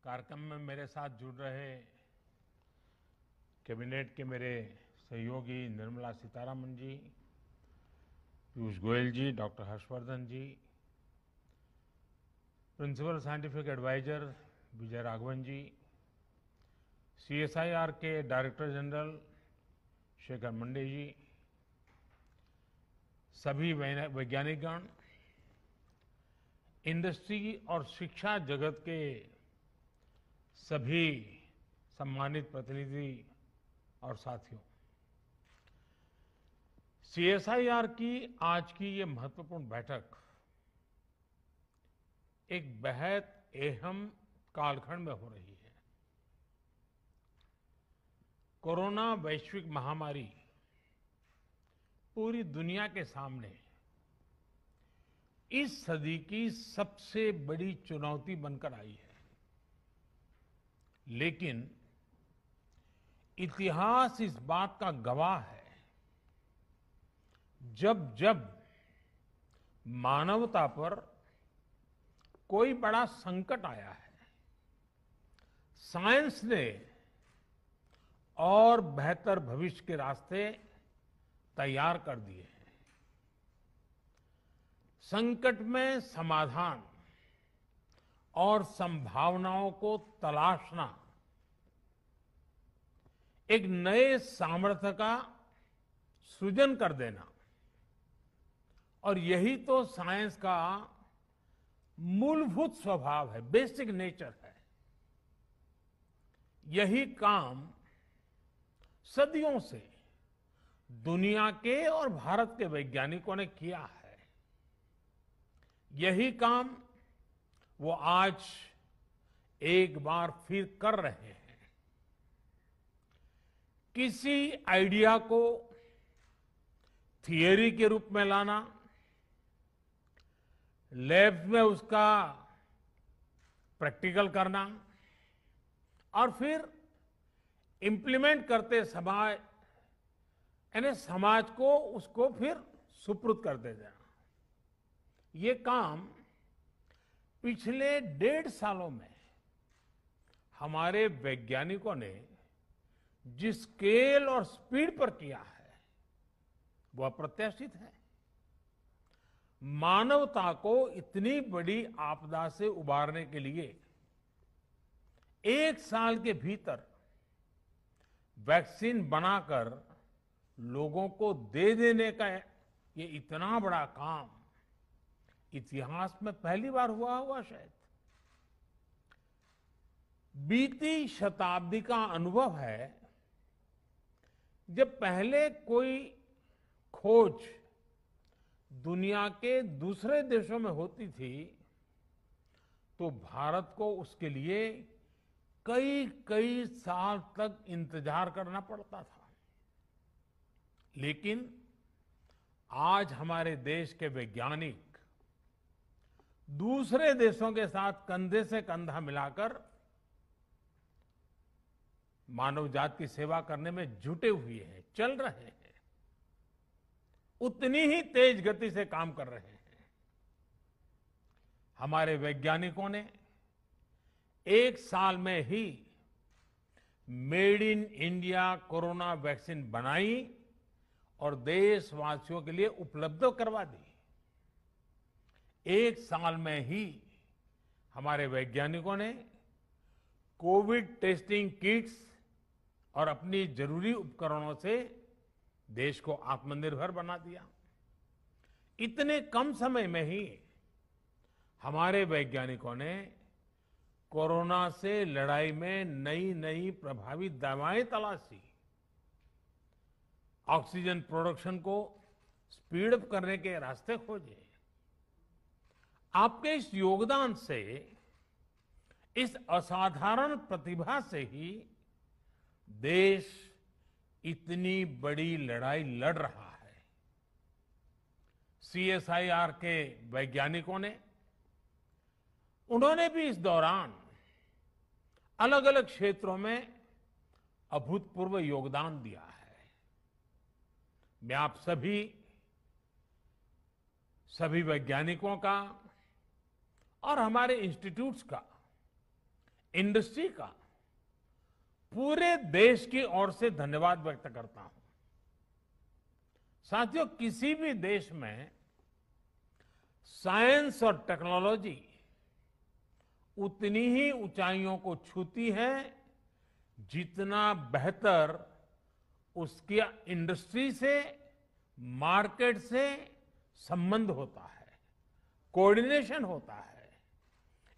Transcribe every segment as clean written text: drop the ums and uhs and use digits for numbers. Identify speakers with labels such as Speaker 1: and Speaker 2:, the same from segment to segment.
Speaker 1: कार्यक्रम में मेरे साथ जुड़ रहे कैबिनेट के मेरे सहयोगी निर्मला सीतारमण जी, पीयूष गोयल जी, डॉक्टर हर्षवर्धन जी, principal scientific adviser Vijay Raghavan जी, सीएसआईआर के डायरेक्टर जनरल शेखर मंडे जी, सभी वैज्ञानिकगण, इंडस्ट्री और शिक्षा जगत के सभी सम्मानित प्रतिनिधि और साथियों, सीएसआईआर की आज की ये महत्वपूर्ण बैठक एक बेहद अहम कालखंड में हो रही है। कोरोना वैश्विक महामारी पूरी दुनिया के सामने इस सदी की सबसे बड़ी चुनौती बनकर आई है, लेकिन इतिहास इस बात का गवाह है, जब जब मानवता पर कोई बड़ा संकट आया है, साइंस ने और बेहतर भविष्य के रास्ते तैयार कर दिए हैं। संकट में समाधान और संभावनाओं को तलाशना एक नए सामर्थ्य का सृजन कर देना, और यही तो साइंस का मूलभूत स्वभाव है, बेसिक नेचर है। यही काम सदियों से दुनिया के और भारत के वैज्ञानिकों ने किया है। यही काम वो आज एक बार फिर कर रहे हैं। किसी आइडिया को थियरी के रूप में लाना, लैब में उसका प्रैक्टिकल करना और फिर इंप्लीमेंट करते समय यानी समाज को उसको फिर सुपुर्द कर दे देना, ये काम पिछले 1.5 सालों में हमारे वैज्ञानिकों ने जिस स्केल और स्पीड पर किया है वो अप्रत्याशित है। मानवता को इतनी बड़ी आपदा से उबारने के लिए 1 साल के भीतर वैक्सीन बनाकर लोगों को दे देने का ये इतना बड़ा काम इतिहास में पहली बार हुआ होगा शायद। बीती शताब्दी का अनुभव है, जब पहले कोई खोज दुनिया के दूसरे देशों में होती थी तो भारत को उसके लिए कई कई साल तक इंतजार करना पड़ता था। लेकिन आज हमारे देश के वैज्ञानिक दूसरे देशों के साथ कंधे से कंधा मिलाकर मानव जाति की सेवा करने में जुटे हुए हैं, चल रहे हैं, उतनी ही तेज गति से काम कर रहे हैं। हमारे वैज्ञानिकों ने 1 साल में he made in India corona vaccine बनाई और देशवासियों के लिए उपलब्ध करवा दी। 1 साल में ही हमारे वैज्ञानिकों ने कोविड टेस्टिंग किट्स और अपनी जरूरी उपकरणों से देश को आत्मनिर्भर बना दिया। इतने कम समय में ही हमारे वैज्ञानिकों ने कोरोना से लड़ाई में नई नई प्रभावी दवाएं तलाशी, ऑक्सीजन प्रोडक्शन को स्पीड अप करने के रास्ते खोजे। आपके इस योगदान से, इस असाधारण प्रतिभा से ही देश इतनी बड़ी लड़ाई लड़ रहा है। सीएसआईआर के वैज्ञानिकों ने, उन्होंने भी इस दौरान अलग अलग क्षेत्रों में अभूतपूर्व योगदान दिया है। मैं आप सभी वैज्ञानिकों का और हमारे इंस्टीट्यूट्स का इंडस्ट्री का पूरे देश की ओर से धन्यवाद व्यक्त करता हूं। साथियों, किसी भी देश में साइंस और टेक्नोलॉजी उतनी ही ऊंचाइयों को छूती है जितना बेहतर उसकी इंडस्ट्री से, मार्केट से संबंध होता है, कोऑर्डिनेशन होता है,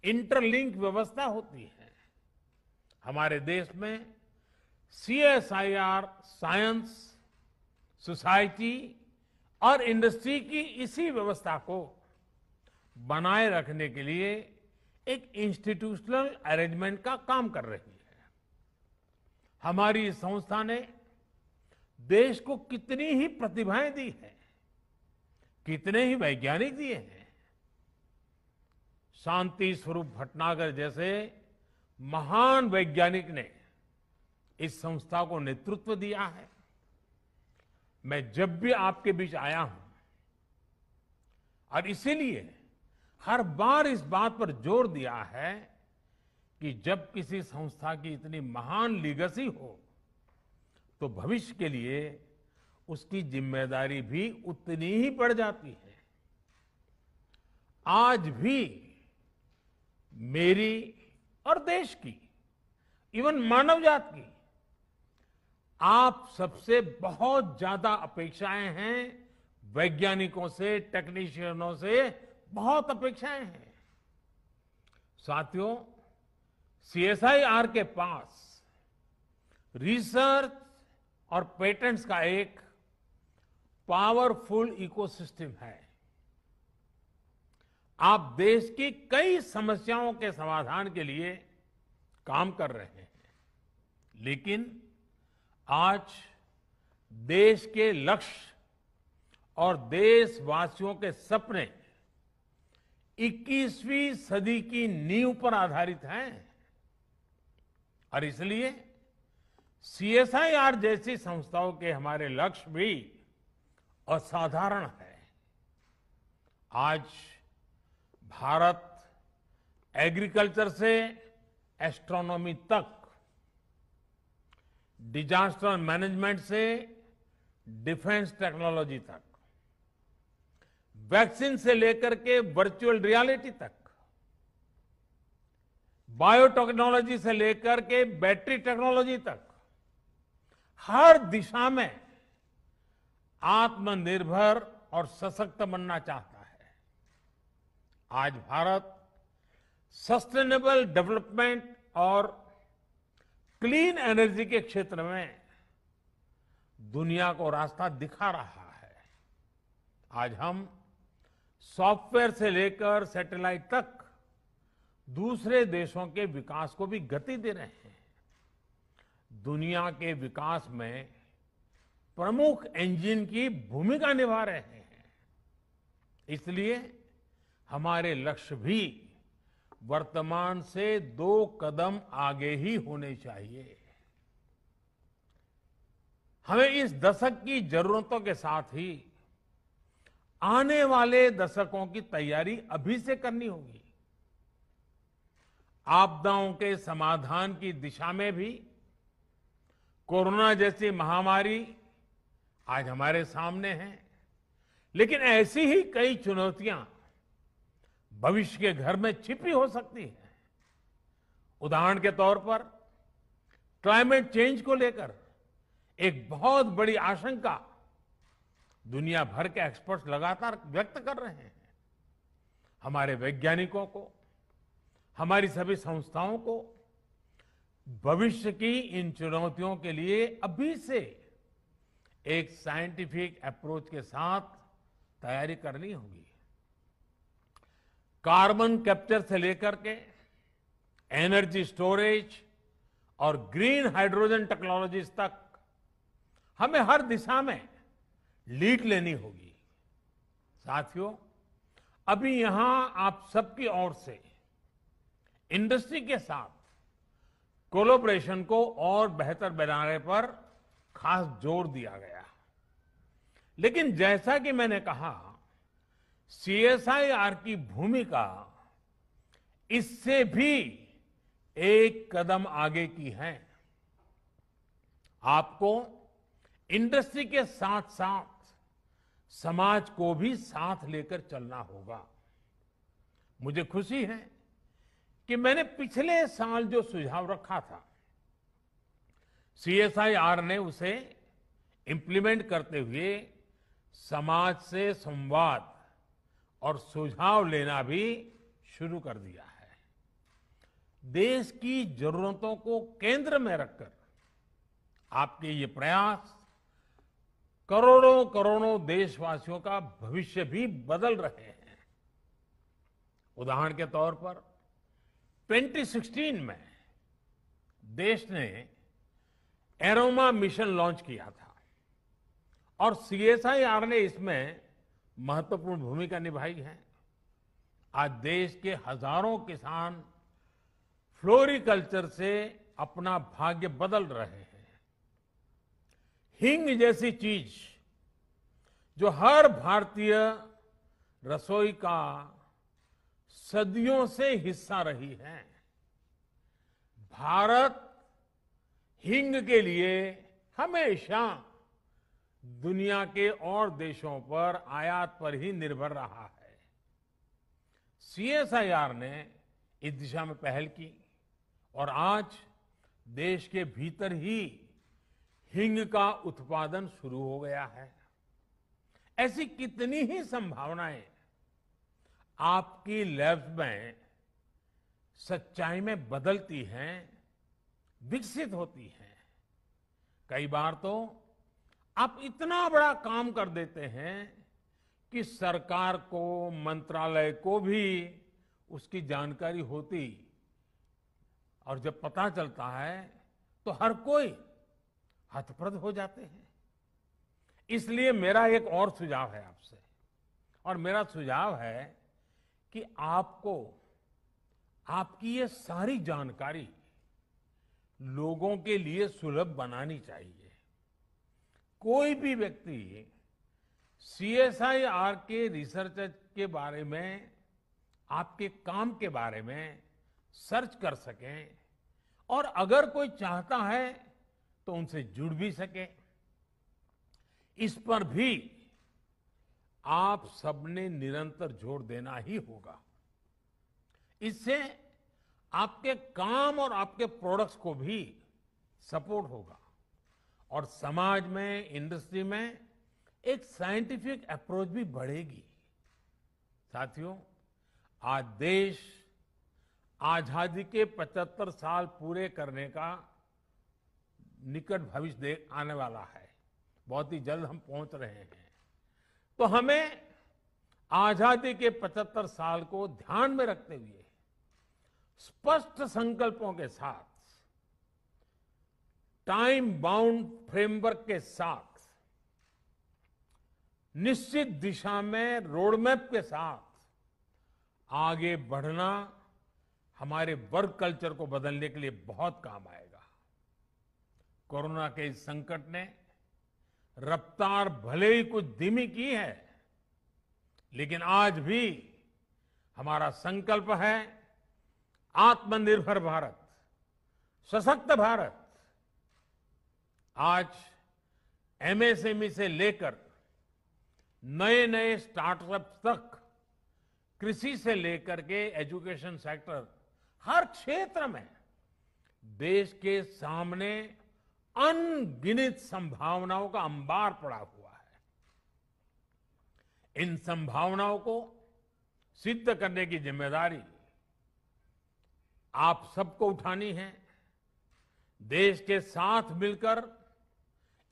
Speaker 1: इंटरलिंक व्यवस्था होती है। हमारे देश में सीएसआईआर साइंस, सोसाइटी और इंडस्ट्री की इसी व्यवस्था को बनाए रखने के लिए एक इंस्टीट्यूशनल अरेंजमेंट का काम कर रही है। हमारी इस संस्था ने देश को कितनी ही प्रतिभाएं दी है, कितने ही वैज्ञानिक दिए हैं। शांति स्वरूप भटनागर जैसे महान वैज्ञानिक ने इस संस्था को नेतृत्व दिया है। मैं जब भी आपके बीच आया हूं और इसीलिए हर बार इस बात पर जोर दिया है कि जब किसी संस्था की इतनी महान लीगेसी हो तो भविष्य के लिए उसकी जिम्मेदारी भी उतनी ही बढ़ जाती है। आज भी मेरी और देश की, इवन मानव जात की, आप सबसे बहुत ज्यादा अपेक्षाएं हैं। वैज्ञानिकों से, टेक्नीशियनों से बहुत अपेक्षाएं हैं। साथियों, सीएसआईआर के पास रिसर्च और पेटेंट्स का एक पावरफुल इकोसिस्टम है। आप देश की कई समस्याओं के समाधान के लिए काम कर रहे हैं, लेकिन आज देश के लक्ष्य और देशवासियों के सपने 21वीं सदी की नींव पर आधारित हैं और इसलिए सीएसआईआर जैसी संस्थाओं के हमारे लक्ष्य भी असाधारण है। आज भारत एग्रीकल्चर से एस्ट्रोनॉमी तक, डिजास्टर मैनेजमेंट से डिफेंस टेक्नोलॉजी तक, वैक्सीन से लेकर के वर्चुअल रियलिटी तक, बायोटेक्नोलॉजी से लेकर के बैटरी टेक्नोलॉजी तक, हर दिशा में आत्मनिर्भर और सशक्त बनना चाहता है। आज भारत सस्टेनेबल डेवलपमेंट और क्लीन एनर्जी के क्षेत्र में दुनिया को रास्ता दिखा रहा है। आज हम सॉफ्टवेयर से लेकर सैटेलाइट तक दूसरे देशों के विकास को भी गति दे रहे हैं। दुनिया के विकास में प्रमुख इंजन की भूमिका निभा रहे हैं। इसलिए हमारे लक्ष्य भी वर्तमान से 2 कदम आगे ही होने चाहिए। हमें इस दशक की जरूरतों के साथ ही आने वाले दशकों की तैयारी अभी से करनी होगी। आपदाओं के समाधान की दिशा में भी कोरोना जैसी महामारी आज हमारे सामने है, लेकिन ऐसी ही कई चुनौतियां भविष्य के घर में छिपी हो सकती है। उदाहरण के तौर पर क्लाइमेट चेंज को लेकर एक बहुत बड़ी आशंका दुनिया भर के एक्सपर्ट्स लगातार व्यक्त कर रहे हैं। हमारे वैज्ञानिकों को, हमारी सभी संस्थाओं को भविष्य की इन चुनौतियों के लिए अभी से एक साइंटिफिक अप्रोच के साथ तैयारी करनी होगी। कार्बन कैप्चर से लेकर के एनर्जी स्टोरेज और ग्रीन हाइड्रोजन टेक्नोलॉजीज तक हमें हर दिशा में लीड लेनी होगी। साथियों, अभी यहां आप सबकी ओर से इंडस्ट्री के साथ कोलैबोरेशन को और बेहतर बनाने पर खास जोर दिया गया। लेकिन जैसा कि मैंने कहा, सीएसआईआर की भूमिका इससे भी एक कदम आगे की है। आपको इंडस्ट्री के साथ साथ समाज को भी साथ लेकर चलना होगा। मुझे खुशी है कि मैंने पिछले साल जो सुझाव रखा था, सीएसआईआर ने उसे इंप्लीमेंट करते हुए समाज से संवाद और सुझाव लेना भी शुरू कर दिया है। देश की जरूरतों को केंद्र में रखकर आपके ये प्रयास करोड़ों करोड़ों देशवासियों का भविष्य भी बदल रहे हैं। उदाहरण के तौर पर 2016 में देश ने एरोमा मिशन लॉन्च किया था और सीएसआईआर ने इसमें महत्वपूर्ण भूमिका निभाई है। आज देश के हजारों किसान फ्लोरिकल्चर से अपना भाग्य बदल रहे हैं। हींग जैसी चीज जो हर भारतीय रसोई का सदियों से हिस्सा रही है, भारत हींग के लिए हमेशा दुनिया के और देशों पर आयात पर ही निर्भर रहा है। सीएसआईआर ने इस दिशा में पहल की और आज देश के भीतर ही हींग का उत्पादन शुरू हो गया है। ऐसी कितनी ही संभावनाएं आपकी लैब्स में सच्चाई में बदलती हैं, विकसित होती हैं। कई बार तो आप इतना बड़ा काम कर देते हैं कि सरकार को, मंत्रालय को भी उसकी जानकारी होती और जब पता चलता है तो हर कोई हतप्रभ हो जाते हैं। इसलिए मेरा एक और सुझाव है आपसे, और मेरा सुझाव है कि आपको आपकी ये सारी जानकारी लोगों के लिए सुलभ बनानी चाहिए। कोई भी व्यक्ति सीएसआईआर के रिसर्च के बारे में, आपके काम के बारे में सर्च कर सके और अगर कोई चाहता है तो उनसे जुड़ भी सके। इस पर भी आप सबने निरंतर जोर देना ही होगा। इससे आपके काम और आपके प्रोडक्ट्स को भी सपोर्ट होगा और समाज में, इंडस्ट्री में एक साइंटिफिक अप्रोच भी बढ़ेगी। साथियों, आज देश आजादी के 75 साल पूरे करने का निकट भविष्य आने वाला है। बहुत ही जल्द हम पहुंच रहे हैं। तो हमें आजादी के 75 साल को ध्यान में रखते हुए स्पष्ट संकल्पों के साथ, टाइम बाउंड फ्रेमवर्क के साथ, निश्चित दिशा में रोडमैप के साथ आगे बढ़ना हमारे वर्क कल्चर को बदलने के लिए बहुत काम आएगा। कोरोना के इस संकट ने रफ्तार भले ही कुछ धीमी की है, लेकिन आज भी हमारा संकल्प है आत्मनिर्भर भारत, सशक्त भारत। आज एमएसएमई से लेकर नए नए स्टार्टअप तक, कृषि से लेकर के एजुकेशन सेक्टर, हर क्षेत्र में देश के सामने अनगिनत संभावनाओं का अंबार पड़ा हुआ है। इन संभावनाओं को सिद्ध करने की जिम्मेदारी आप सबको उठानी है। देश के साथ मिलकर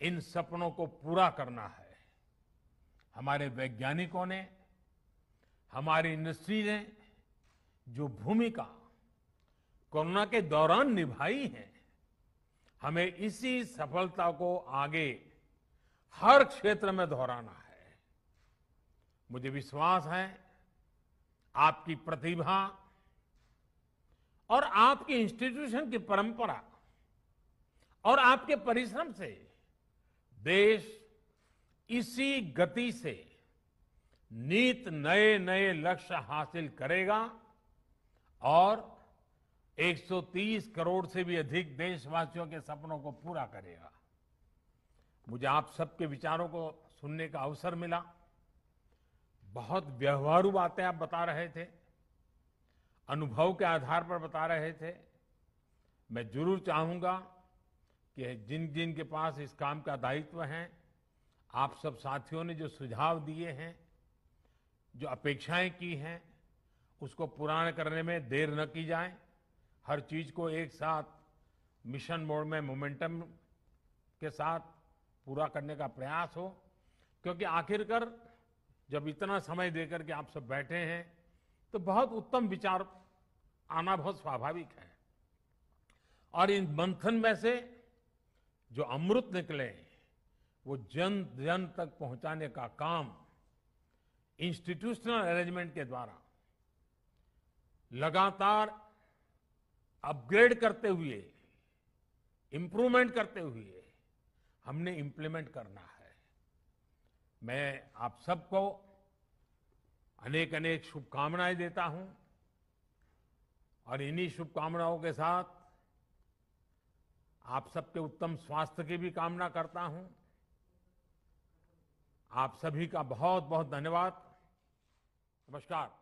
Speaker 1: इन सपनों को पूरा करना है। हमारे वैज्ञानिकों ने, हमारी इंडस्ट्री ने जो भूमिका कोरोना के दौरान निभाई है, हमें इसी सफलता को आगे हर क्षेत्र में दोहराना है। मुझे विश्वास है आपकी प्रतिभा और आपकी इंस्टीट्यूशन की परंपरा और आपके परिश्रम से देश इसी गति से नित नए नए लक्ष्य हासिल करेगा और 130 करोड़ से भी अधिक देशवासियों के सपनों को पूरा करेगा। मुझे आप सबके विचारों को सुनने का अवसर मिला। बहुत व्यवहारु बातें आप बता रहे थे, अनुभव के आधार पर बता रहे थे। मैं जरूर चाहूंगा कि जिन जिन के पास इस काम का दायित्व है, आप सब साथियों ने जो सुझाव दिए हैं, जो अपेक्षाएं की हैं, उसको पूरा करने में देर न की जाए। हर चीज को एक साथ मिशन मोड में मोमेंटम के साथ पूरा करने का प्रयास हो, क्योंकि आखिरकार जब इतना समय देकर के आप सब बैठे हैं तो बहुत उत्तम विचार आना बहुत स्वाभाविक है। और इन मंथन में से जो अमृत निकले वो जन जन तक पहुंचाने का काम इंस्टीट्यूशनल अरेंजमेंट के द्वारा लगातार अपग्रेड करते हुए, इंप्रूवमेंट करते हुए हमने इंप्लीमेंट करना है। मैं आप सबको अनेक अनेक शुभकामनाएं देता हूं और इन्हीं शुभकामनाओं के साथ आप सबके उत्तम स्वास्थ्य की भी कामना करता हूं। आप सभी का बहुत बहुत धन्यवाद। नमस्कार।